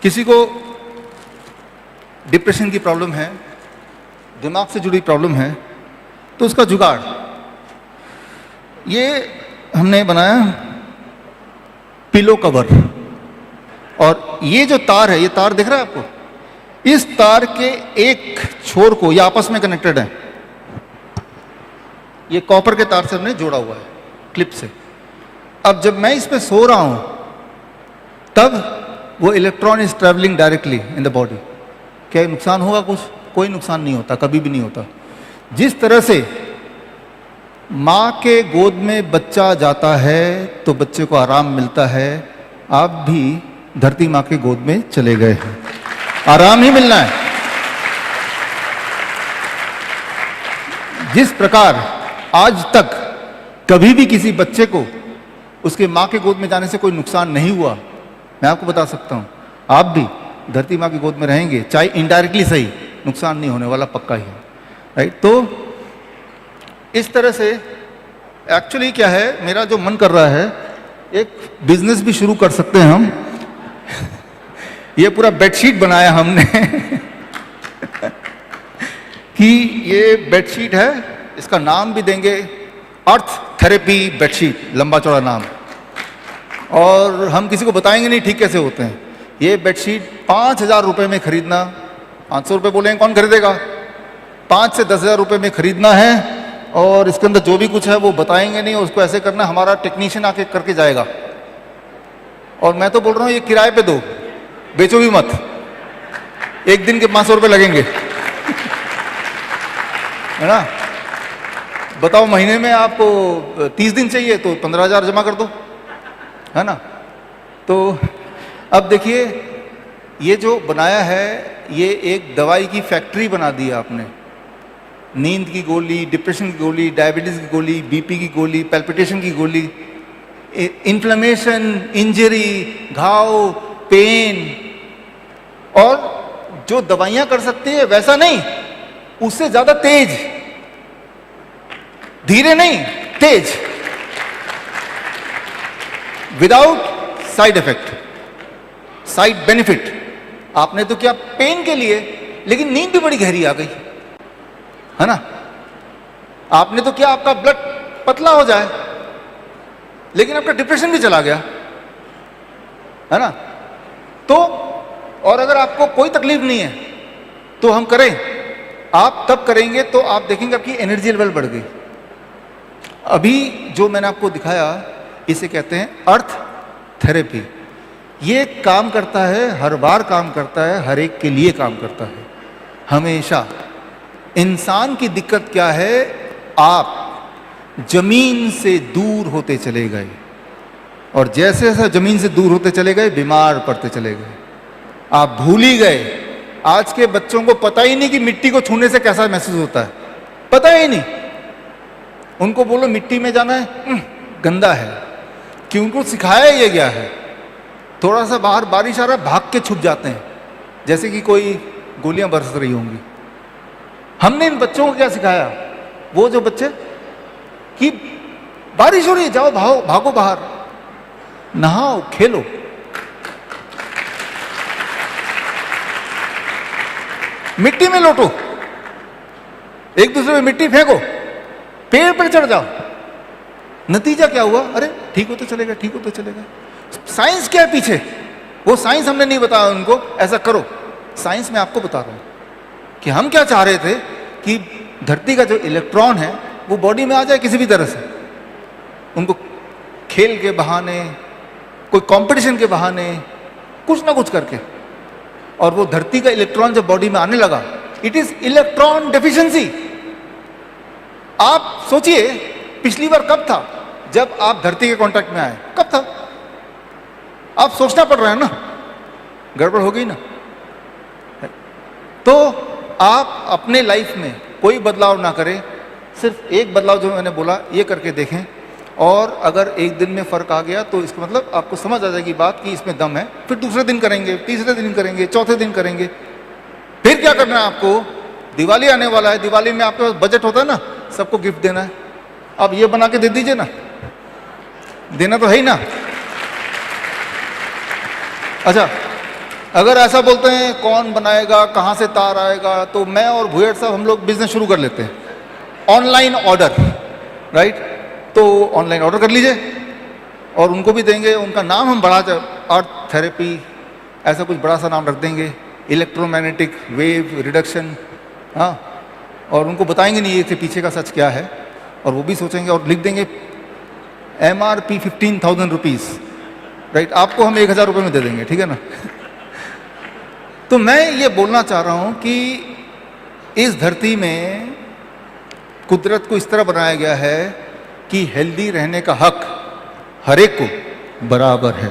किसी को डिप्रेशन की प्रॉब्लम है, दिमाग से जुड़ी प्रॉब्लम है, तो उसका जुगाड़ ये हमने बनाया पिलो कवर। और ये जो तार है, ये तार दिख रहा है आपको, इस तार के एक छोर को, ये आपस में कनेक्टेड है, ये कॉपर के तार से हमने जोड़ा हुआ है क्लिप से। अब जब मैं इस पे सो रहा हूं तब वो electron is travelling directly in the body. क्या नुकसान होगा? कुछ कोई नुकसान नहीं होता, कभी भी नहीं होता। जिस तरह से माँ के गोद में बच्चा जाता है तो बच्चे को आराम मिलता है, आप भी धरती माँ के गोद में चले गए हैं, आराम ही मिलना है। जिस प्रकार आज तक कभी भी किसी बच्चे को उसके माँ के गोद में जाने से कोई नुकसान नहीं हुआ, मैं आपको बता सकता हूं, आप भी धरती माँ की गोद में रहेंगे, चाहे इनडायरेक्टली सही, नुकसान नहीं होने वाला, पक्का ही है। राइट? तो इस तरह से एक्चुअली क्या है, मेरा जो मन कर रहा है, एक बिजनेस भी शुरू कर सकते हैं हम। ये पूरा बेडशीट बनाया हमने कि ये बेडशीट है, इसका नाम भी देंगे अर्थ थेरेपी बेडशीट, लंबा चौड़ा नाम, और हम किसी को बताएंगे नहीं ठीक कैसे होते हैं। ये बेडशीट 5,000 रुपये में खरीदना, 500 रुपये बोलेंगे कौन खरीदेगा, 5 से 10,000 रुपये में खरीदना है, और इसके अंदर जो भी कुछ है वो बताएंगे नहीं, उसको ऐसे करना, हमारा टेक्नीशियन आके करके जाएगा। और मैं तो बोल रहा हूँ ये किराए पे दो, बेचो भी मत, एक दिन के 500 रुपये लगेंगे है ना। बताओ महीने में आपको 30 दिन चाहिए तो 15,000 जमा कर दो, है ना। तो अब देखिए, ये जो बनाया है ये एक दवाई की फैक्ट्री बना दी है आपने। नींद की गोली, डिप्रेशन की गोली, डायबिटीज की गोली, बीपी की गोली, पैल्पिटेशन की गोली, इन्फ्लेमेशन, इंजरी, घाव, पेन, और जो दवाइयां कर सकती है वैसा नहीं, उससे ज्यादा तेज, धीरे नहीं तेज, without side effect, side benefit. आपने तो क्या पेन के लिए, लेकिन नींद भी बड़ी गहरी आ गई, है ना। आपने तो क्या आपका ब्लड पतला हो जाए, लेकिन आपका डिप्रेशन भी चला गया, है ना। तो और अगर आपको कोई तकलीफ नहीं है तो हम करें, आप तब करेंगे तो आप देखेंगे आपकी एनर्जी लेवल बढ़ गई। अभी जो मैंने आपको दिखाया इसे कहते हैं अर्थ थेरेपी। ये काम करता है, हर बार काम करता है, हर एक के लिए काम करता है, हमेशा। इंसान की दिक्कत क्या है, आप जमीन से दूर होते चले गए, और जैसे जैसे जमीन से दूर होते चले गए बीमार पड़ते चले गए, आप भूल ही गए। आज के बच्चों को पता ही नहीं कि मिट्टी को छूने से कैसा महसूस होता है, पता ही नहीं। उनको बोलो मिट्टी में जाना है, गंदा है, कि उनको सिखाया ये गया है। थोड़ा सा बाहर बारिश आ रहा है, भाग के छुप जाते हैं जैसे कि कोई गोलियां बरस रही होंगी। हमने इन बच्चों को क्या सिखाया, वो जो बच्चे कि बारिश हो रही है, जाओ भागो भागो बाहर, नहाओ, खेलो। मिट्टी में लोटो, एक दूसरे में मिट्टी फेंको, पेड़ पर चढ़ जाओ। नतीजा क्या हुआ, अरे ठीक होते चलेगा, ठीक होते चलेगा। साइंस क्या है पीछे, वो साइंस हमने नहीं बताया उनको ऐसा करो। साइंस में आपको बता रहा हूं कि हम क्या चाह रहे थे कि धरती का जो इलेक्ट्रॉन है वो बॉडी में आ जाए किसी भी तरह से, उनको खेल के बहाने, कोई कंपटीशन के बहाने, कुछ ना कुछ करके। और वो धरती का इलेक्ट्रॉन जब बॉडी में आने लगा, इट इज इलेक्ट्रॉन डेफिशिएंसी। आप सोचिए पिछली बार कब था जब आप धरती के कांटेक्ट में आए, कब था? आप सोचना पड़ रहा है ना, गड़बड़ हो गई ना। तो आप अपने लाइफ में कोई बदलाव ना करें, सिर्फ एक बदलाव जो मैंने बोला ये करके देखें, और अगर एक दिन में फर्क आ गया तो इसका मतलब आपको समझ आ जाएगी बात कि इसमें दम है। फिर दूसरे दिन करेंगे, तीसरे दिन करेंगे, चौथे दिन करेंगे। फिर क्या करना है आपको, दिवाली आने वाला है, दिवाली में आपके पास बजट होता है ना, सबको गिफ्ट देना है। अब ये बना के दे दीजिए ना, देना तो है ही ना। अच्छा, अगर ऐसा बोलते हैं कौन बनाएगा, कहाँ से तार आएगा, तो मैं और भुयड़ साहब हम लोग बिजनेस शुरू कर लेते हैं। Online order, right? तो ऑनलाइन ऑर्डर कर लीजिए और उनको भी देंगे। उनका नाम हम बढ़ा, अर्थ थेरेपी, ऐसा कुछ बड़ा सा नाम रख देंगे, इलेक्ट्रोमैग्नेटिक वेव रिडक्शन, हाँ। और उनको बताएंगे नहीं इसके पीछे का सच क्या है, और वो भी सोचेंगे और लिख देंगे MRP 15,000 रुपीज़, राइट? आपको हम 1,000 रुपये में दे देंगे, ठीक है ना? तो मैं ये बोलना चाह रहा हूँ कि इस धरती में कुदरत को इस तरह बनाया गया है कि हेल्दी रहने का हक हर एक को बराबर है।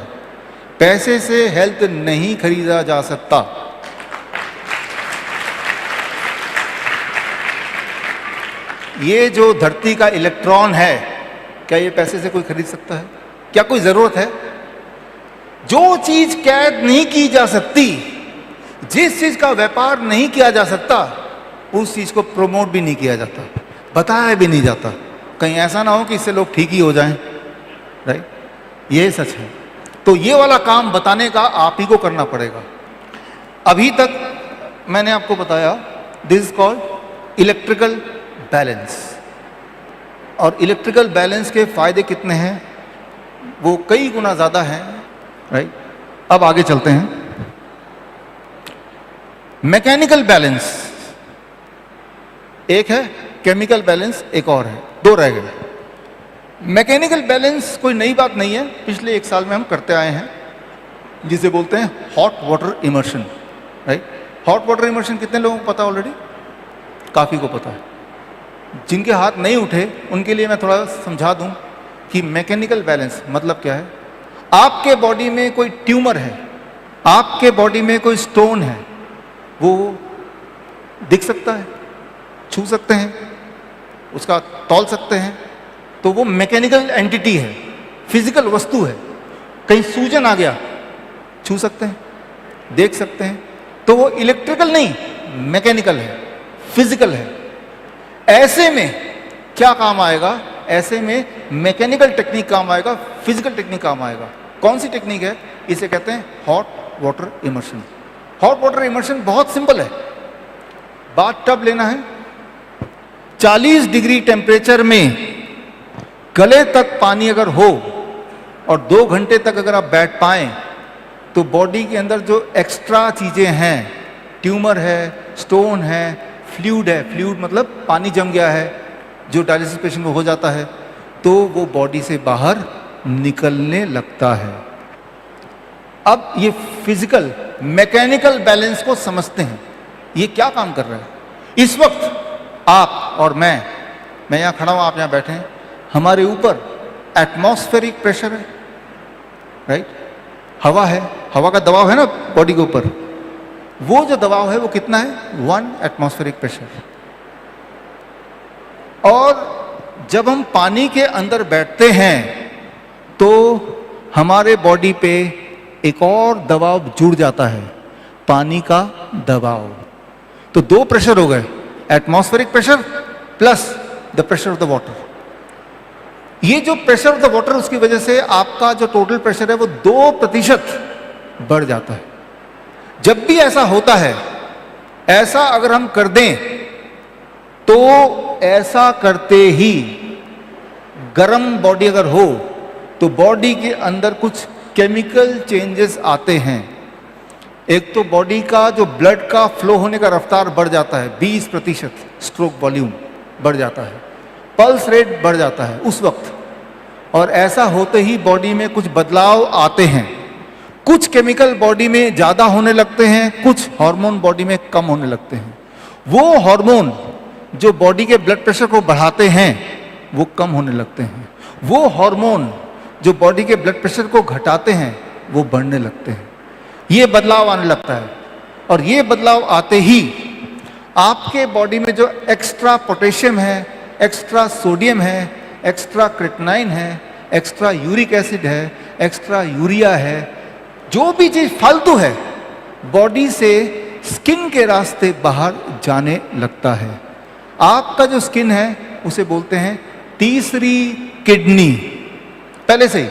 पैसे से हेल्थ नहीं खरीदा जा सकता। ये जो धरती का इलेक्ट्रॉन है, क्या ये पैसे से कोई खरीद सकता है? क्या कोई जरूरत है? जो चीज कैद नहीं की जा सकती, जिस चीज का व्यापार नहीं किया जा सकता, उस चीज को प्रमोट भी नहीं किया जाता, बताया भी नहीं जाता। कहीं ऐसा ना हो कि इससे लोग ठीक ही हो जाएं, राइट? ये सच है। तो ये वाला काम बताने का आप ही को करना पड़ेगा। अभी तक मैंने आपको बताया this is called electrical balance, और इलेक्ट्रिकल बैलेंस के फायदे कितने हैं वो कई गुना ज्यादा हैं, राइट? अब आगे चलते हैं। मैकेनिकल बैलेंस एक है, केमिकल बैलेंस एक और है, दो रह गए। मैकेनिकल बैलेंस कोई नई बात नहीं है, पिछले 1 साल में हम करते आए हैं, जिसे बोलते हैं hot water immersion, right? Hot water immersion कितने लोगों को पता ऑलरेडी? काफ़ी को पता है। जिनके हाथ नहीं उठे उनके लिए मैं थोड़ा समझा दूं कि मैकेनिकल बैलेंस मतलब क्या है। आपके बॉडी में कोई ट्यूमर है, आपके बॉडी में कोई स्टोन है, वो दिख सकता है, छू सकते हैं, उसका तौल सकते हैं, तो वो मैकेनिकल एंटिटी है, फिजिकल वस्तु है। कहीं सूजन आ गया, छू सकते हैं, देख सकते हैं, तो वो इलेक्ट्रिकल नहीं, मैकेनिकल है, फिजिकल है। ऐसे में क्या काम आएगा? ऐसे में मैकेनिकल टेक्निक काम आएगा, फिजिकल टेक्निक काम आएगा। कौन सी टेक्निक है? इसे कहते हैं hot water immersion. Hot water immersion बहुत सिंपल है। बाथ टब लेना है, 40 डिग्री टेम्परेचर में गले तक पानी अगर हो और 2 घंटे तक अगर आप बैठ पाएं, तो बॉडी के अंदर जो एक्स्ट्रा चीजें हैं, ट्यूमर है, स्टोन है, फ्लूइड है, फ्लूइड मतलब पानी जम गया है, जो डायलिसिस पेशेंट में हो जाता है, तो वो बॉडी से बाहर निकलने लगता है। अब ये फिजिकल मैकेनिकल बैलेंस को समझते हैं, ये क्या काम कर रहा है। इस वक्त आप और मैं यहाँ खड़ा हूं, आप यहाँ बैठे हैं, हमारे ऊपर एटमॉस्फेरिक प्रेशर है, राइट? हवा है, हवा का दबाव है ना बॉडी के ऊपर। वो जो दबाव है वो कितना है? 1 एटमॉस्फेरिक प्रेशर। और जब हम पानी के अंदर बैठते हैं तो हमारे बॉडी पे एक और दबाव जुड़ जाता है, पानी का दबाव। तो 2 प्रेशर हो गए, atmospheric pressure plus the pressure of the water. ये जो प्रेशर ऑफ द वाटर, उसकी वजह से आपका जो टोटल प्रेशर है वो 2% बढ़ जाता है। जब भी ऐसा होता है, ऐसा अगर हम कर दें, तो ऐसा करते ही गर्म बॉडी अगर हो तो बॉडी के अंदर कुछ केमिकल चेंजेस आते हैं। एक तो बॉडी का जो ब्लड का फ्लो होने का रफ्तार बढ़ जाता है 20%, स्ट्रोक वॉल्यूम बढ़ जाता है, पल्स रेट बढ़ जाता है उस वक्त। और ऐसा होते ही बॉडी में कुछ बदलाव आते हैं, कुछ केमिकल बॉडी में ज़्यादा होने लगते हैं, कुछ हार्मोन बॉडी में कम होने लगते हैं। वो हार्मोन जो बॉडी के ब्लड प्रेशर को बढ़ाते हैं वो कम होने लगते हैं, वो हार्मोन जो बॉडी के ब्लड प्रेशर को घटाते हैं वो बढ़ने लगते हैं। ये बदलाव आने लगता है, और ये बदलाव आते ही आपके बॉडी में जो एक्स्ट्रा पोटेशियम है, एक्स्ट्रा सोडियम है, एक्स्ट्रा क्रिएटिनिन है, एक्स्ट्रा यूरिक एसिड है, एक्स्ट्रा यूरिया है, जो भी चीज फालतू है, बॉडी से स्किन के रास्ते बाहर जाने लगता है। आपका जो स्किन है उसे बोलते हैं तीसरी किडनी, पहले से ही।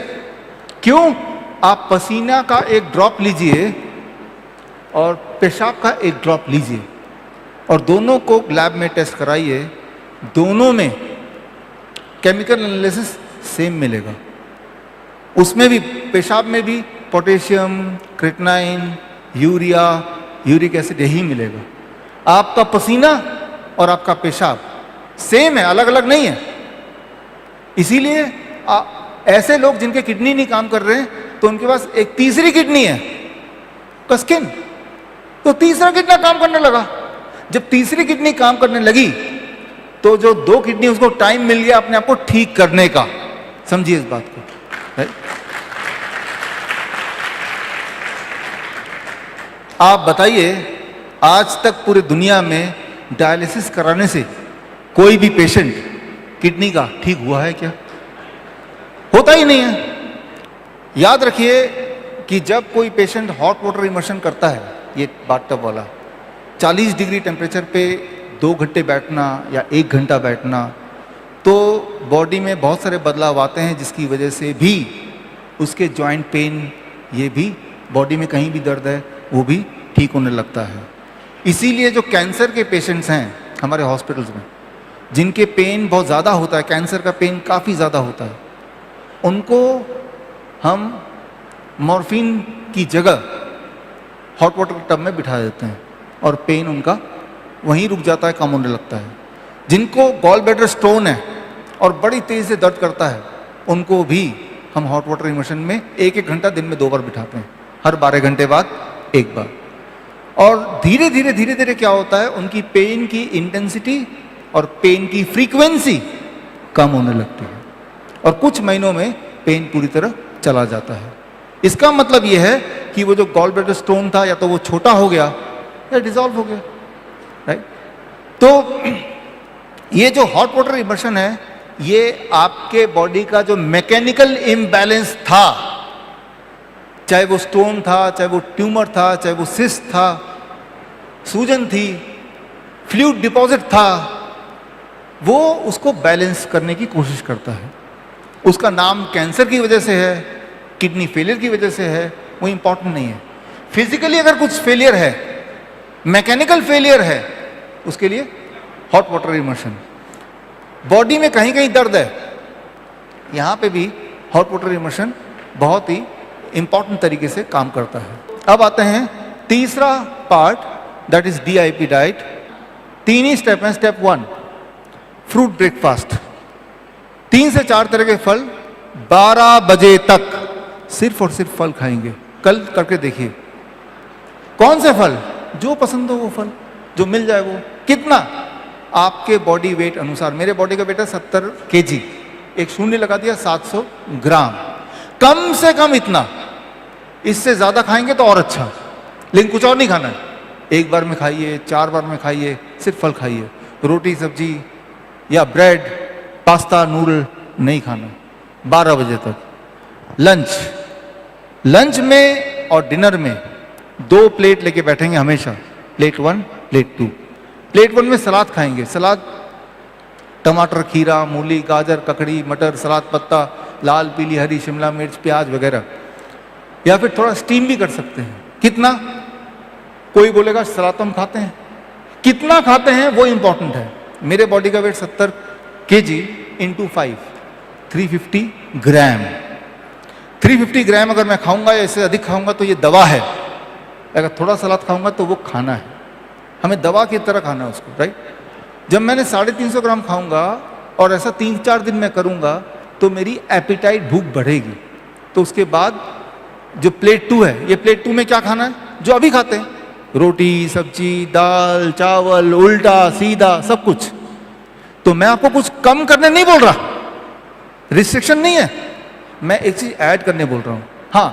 क्यों? आप पसीना का एक ड्रॉप लीजिए, और पेशाब का एक ड्रॉप लीजिए और दोनों को लैब में टेस्ट कराइए, दोनों में केमिकल एनालिसिस सेम मिलेगा। उसमें भी, पेशाब में भी potassium, creatinine, urea, uric acid यही मिलेगा। आपका पसीना और आपका पेशाब सेम है, अलग अलग नहीं है। इसीलिए ऐसे लोग जिनके किडनी नहीं काम कर रहे हैं तो उनके पास एक तीसरी किडनी है, स्किन, तो तीसरा किडनी काम करने लगा। जब तीसरी किडनी काम करने लगी तो जो 2 किडनी उसको टाइम मिल गया अपने आप को ठीक करने का। समझिए इस बात को, राइट? आप बताइए, आज तक पूरे दुनिया में डायलिसिस कराने से कोई भी पेशेंट किडनी का ठीक हुआ है क्या? होता ही नहीं है। याद रखिए कि जब कोई पेशेंट हॉट वाटर इमर्शन करता है, ये बाथटब वाला, 40 डिग्री टेम्परेचर पे 2 घंटे बैठना या 1 घंटा बैठना, तो बॉडी में बहुत सारे बदलाव आते हैं जिसकी वजह से भी उसके जॉइंट पेन, ये भी बॉडी में कहीं भी दर्द है वो भी ठीक होने लगता है। इसीलिए जो कैंसर के पेशेंट्स हैं हमारे हॉस्पिटल्स में, जिनके पेन बहुत ज़्यादा होता है, कैंसर का पेन काफ़ी ज़्यादा होता है, उनको हम मॉर्फिन की जगह हॉट वाटर टब में बिठा देते हैं और पेन उनका वहीं रुक जाता है, कम होने लगता है। जिनको गॉल ब्लैडर स्टोन है और बड़ी तेज़ी से दर्द करता है, उनको भी हम हॉट वाटर इमर्शन में 1-1 घंटा दिन में 2 बार बिठाते हैं, हर 12 घंटे बाद 1 बार। और धीरे धीरे क्या होता है, उनकी पेन की इंटेंसिटी और पेन की फ्रीक्वेंसी कम होने लगती है और कुछ महीनों में पेन पूरी तरह चला जाता है। इसका मतलब यह है कि वो जो गॉल ब्लैडर स्टोन था या तो वो छोटा हो गया या डिसॉल्व हो गया, राइट? तो ये जो हॉट वाटर इमर्शन है, ये आपके बॉडी का जो मैकेनिकल इम्बैलेंस था, चाहे वो स्टोन था, चाहे वो ट्यूमर था, चाहे वो सिस्ट था, सूजन थी, फ्लूइड डिपॉजिट था, वो उसको बैलेंस करने की कोशिश करता है। उसका नाम कैंसर की वजह से है, किडनी फेलियर की वजह से है, वो इंपॉर्टेंट नहीं है। फिजिकली अगर कुछ फेलियर है, मैकेनिकल फेलियर है, उसके लिए हॉट वाटर इमर्शन। बॉडी में कहीं कहीं दर्द है, यहाँ पे भी हॉट वाटर इमर्शन बहुत ही इंपॉर्टेंट तरीके से काम करता है। अब आते हैं तीसरा part, that is DIP diet. 3 ही स्टेप हैं। Step 1, fruit breakfast. 3 से 4 तरह के फल, 12 बजे तक सिर्फ और सिर्फ फल खाएंगे। कल करके देखिए, कौन से फल, जो पसंद हो वो फल, जो मिल जाए वो। कितना? आपके बॉडी वेट अनुसार। मेरे बॉडी का वेट है 70 kg, एक शून्य लगा दिया, 700 ग्राम। कम से कम इतना, इससे ज्यादा खाएंगे तो और अच्छा, लेकिन कुछ और नहीं खाना है। 1 बार में खाइए, 4 बार में खाइए, सिर्फ फल खाइए। रोटी सब्जी या ब्रेड, पास्ता, नूडल नहीं खाना। 12 बजे तक। लंच में और डिनर में 2 प्लेट लेके बैठेंगे हमेशा, प्लेट 1, प्लेट 2। प्लेट 1 में सलाद खाएंगे। सलाद टमाटर, खीरा, मूली, गाजर, ककड़ी, मटर, सलाद पत्ता, लाल, पीली, हरी, शिमला मिर्च, प्याज वगैरह। या फिर थोड़ा स्टीम भी कर सकते हैं। कितना? कोई बोलेगा सलाद तो हम खाते हैं, कितना खाते हैं वो इंपॉर्टेंट है। मेरे बॉडी का वेट 70 kg × 5, 350 ग्राम। 350 ग्राम अगर मैं खाऊंगा या इससे अधिक खाऊंगा तो ये दवा है। अगर थोड़ा सलाद खाऊंगा तो वो खाना है। हमें दवा की तरह खाना है उसको, राइट? जब मैंने 350 ग्राम खाऊंगा और ऐसा 3-4 दिन में करूंगा तो मेरी एपिटाइट, भूख बढ़ेगी। तो उसके बाद जो प्लेट 2 है, ये प्लेट 2 में क्या खाना है? जो अभी खाते हैं, रोटी, सब्जी, दाल, चावल, उल्टा सीधा सब कुछ। तो मैं आपको कुछ कम करने नहीं बोल रहा, रिस्ट्रिक्शन नहीं है, मैं एक चीज ऐड करने बोल रहा हूं। हाँ,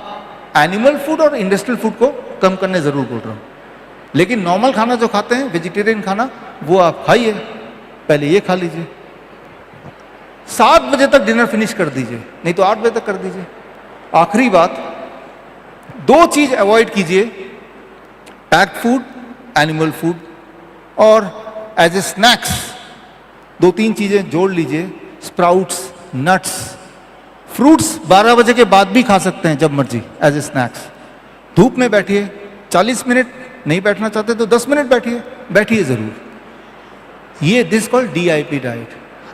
एनिमल फूड और इंडस्ट्रियल फूड को कम करने जरूर बोल रहा हूं, लेकिन नॉर्मल खाना जो खाते हैं, वेजिटेरियन खाना, वो आप खाइए। पहले ये खा लीजिए, 7 बजे तक डिनर फिनिश कर दीजिए, नहीं तो 8 बजे तक कर दीजिए। आखिरी बात, 2 चीज अवॉइड कीजिए, पैक्ड फूड, एनिमल फूड, और एज ए स्नैक्स 2-3 चीजें जोड़ लीजिए, स्प्राउट्स, नट्स, फ्रूट्स 12 बजे के बाद भी खा सकते हैं, जब मर्जी, एज ए स्नैक्स। धूप में बैठिए 40 मिनट, नहीं बैठना चाहते तो 10 मिनट बैठिए, बैठिए जरूर। ये दिस कॉल्ड DIP डाइट।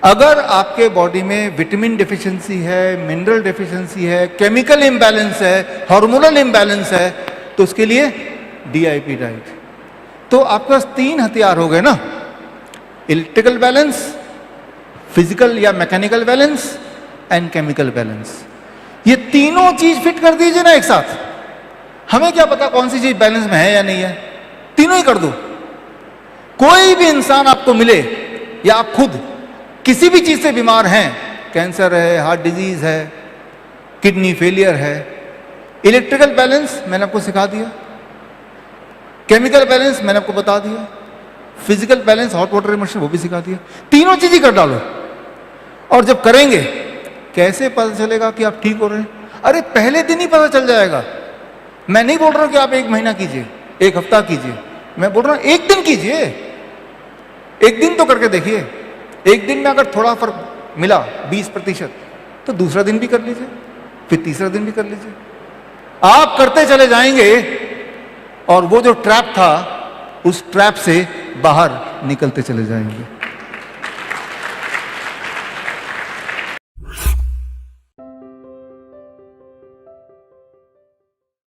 अगर आपके बॉडी में विटामिन डेफिशिएंसी है, मिनरल डेफिशिएंसी है, केमिकल इम्बैलेंस है, हार्मोनल इम्बैलेंस है, तो उसके लिए DIP डाइट। तो आपके पास 3 हथियार हो गए ना, इलेक्ट्रिकल बैलेंस, फिजिकल या mechanical balance and chemical balance. ये तीनों चीज फिट कर दीजिए ना एक साथ। हमें क्या पता कौन सी चीज बैलेंस में है या नहीं है, तीनों ही कर दो। कोई भी इंसान आपको मिले या आप खुद किसी भी चीज से बीमार हैं, कैंसर है, हार्ट डिजीज है, किडनी फेलियर है, इलेक्ट्रिकल बैलेंस मैंने आपको सिखा दिया, केमिकल बैलेंस मैंने आपको बता दिया, physical balance hot water immersion वो भी सिखा दिया। तीनों चीज ही कर डालो। और जब करेंगे कैसे पता चलेगा कि आप ठीक हो रहे हैं? अरे पहले दिन ही पता चल जाएगा। मैं नहीं बोल रहा हूं कि आप 1 महीना कीजिए, 1 हफ्ता कीजिए, मैं बोल रहा हूं 1 दिन कीजिए। 1 दिन तो करके देखिए। 1 दिन में अगर थोड़ा फर्क मिला 20%, तो दूसरा दिन भी कर लीजिए, फिर तीसरा दिन भी कर लीजिए। आप करते चले जाएंगे और वो जो ट्रैप था उस ट्रैप से बाहर निकलते चले जाएंगे।